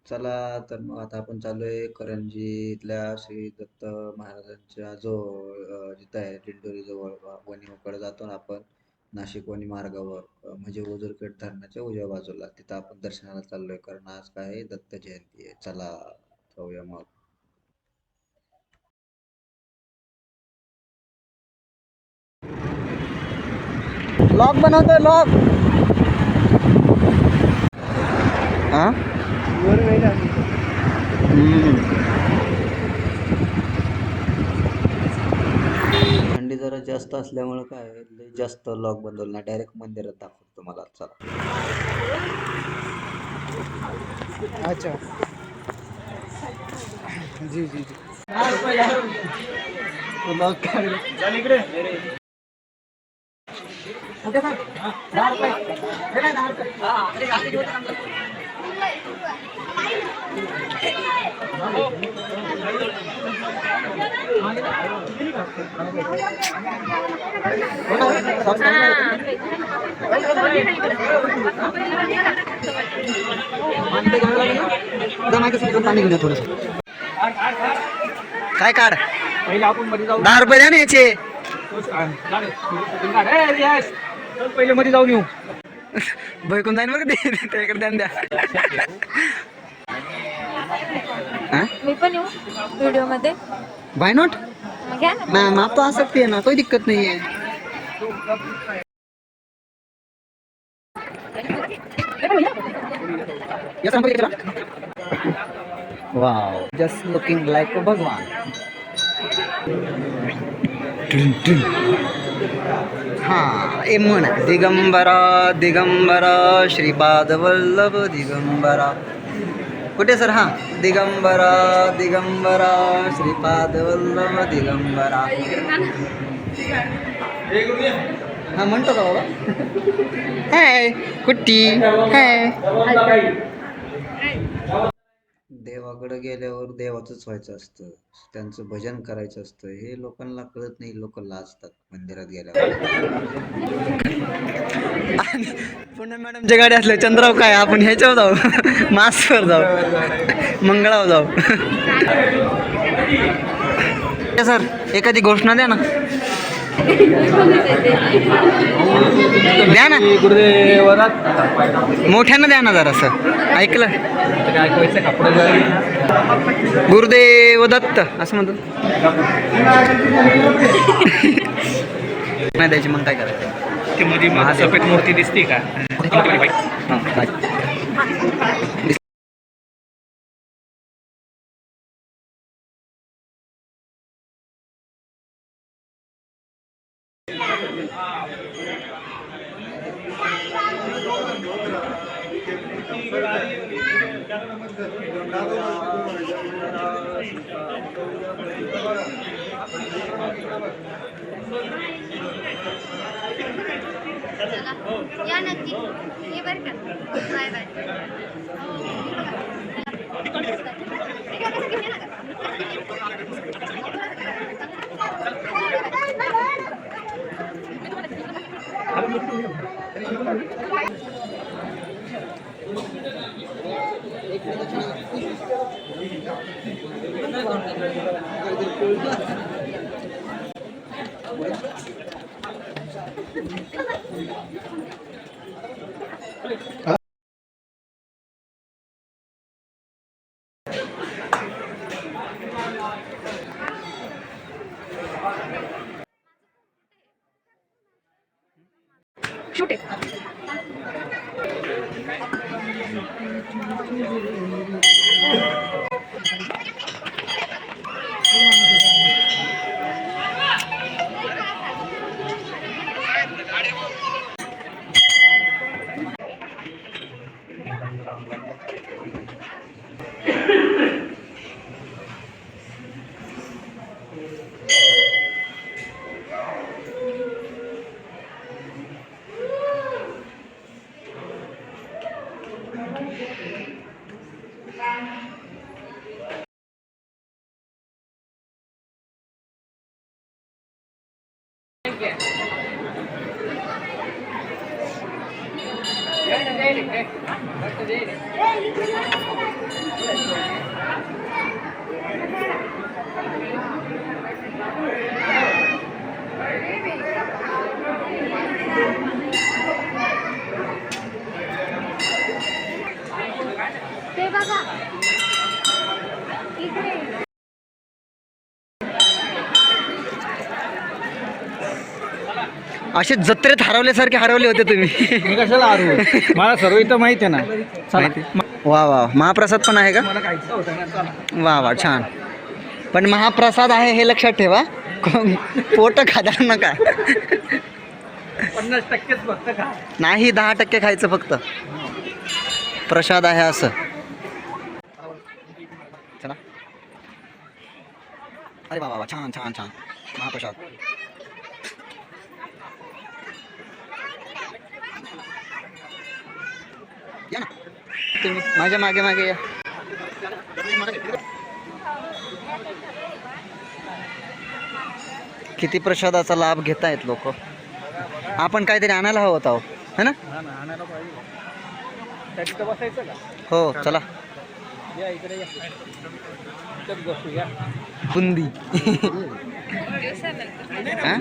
चला तर मग आता आपण चाललोय करंजी इथल्या श्री दत्त महाराजांच्या जो जिथं आहे दिंडोरी जवळ वणीकडे जातो ना आपण नाशिक वणी मार्गावर म्हणजे ओझरपेठ धरणाच्या उजव्या बाजूला तिथं आपण दर्शनाला चाललोय कारण आज काय आहे, दत्त जयंती आहे. चला जाऊया मग. लॉग बनवतोय लॉग. हा थंडी जरा जास्त असल्यामुळे काय आहे, लय जास्त लॉग बनवलं नाही, डायरेक्ट मंदिरात दाखवतो तुम्हाला. चला. अच्छा. जी जी जी. काय काढ पहिले आपण मध्ये जाऊ. 10 रुपये द्या ना याचे. पहिले मध्ये जाऊन येऊ. बैकून जाईन बरं ते त्याकडे द्या द्या. मी पण येऊ व्हिडिओ मध्ये. बाय नॉट घ्या ना. मैम आप तो आ सकती है ना, कोई दिक्कत नहीं है. Wow, just looking like a भगवान. हाँ ये मन दिगंबरा दिगंबरा श्रीपाद वल्लभ दिगंबरा. कुठे सर? हां दिगंबरा दिगंबरा श्रीपाद वल्लभ दिगंबरा. हा म्हणतो का बाबा? हाय कुट्टी हाय. देवाकडे गेल्यावर देवाचंच व्हायचं असतं, त्यांचं भजन करायचं असतं. हे लोकांना कळत नाही, लोक लाजतात मंदिरात गेल्यावर. पुन्हा मॅडमच्या गाडी असल्या चंद्राव काय आपण ह्याच्यावर जाऊ मासवर जाऊ मंगळावर जाऊ. सर एखादी घोषणा द्या ना. द्या ना मोठ्यानं द्या ना जरासं ऐकलं. गुरुदेव दत्त असं म्हणतो नाही द्यायची मग काय करायचं. ते मध्ये सफेद मूर्ती दिसते का? या नक्की ये बरं का. Bye bye. शूट आहे. ते बघा इकडे असे जत्रेत हरवल्यासारखे हरवले होते तुम्ही. मी कशाला आरू मला सर्व इथं माहिती आहे ना. माहिती? वा वा, महाप्रसाद पण आहे का? मला खायचं होतं ना, चला. वा वा, छान. पण महाप्रसाद आहे हे लक्षात ठेवा, पोट खाणार नका. 50%च फक्त खा. नाही, 10% खायचं फक्त. प्रसाद आहे असं. चला. अरे वा वा, छान छान छान. महाप्रसाद. या ना तुम्ही माझ्या मागे मागे या. किती प्रसादाचा लाभ घेतायत लोक. आपण काहीतरी आणायला हवं होतं है ना. हा ना, आणायला पाहिजे. त्या तिथं बसायचं का? हो चला. या इकडे या. इथंच बसू या. बुंदी. हा?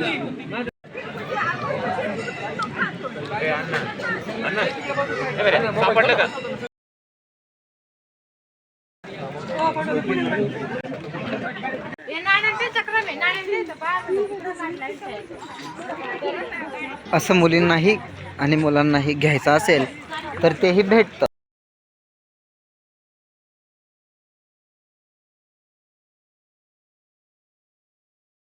सापडलं का? असं मुलींनाही आणि मुलांनाही घ्यायचं असेल तर तेही भेटतं.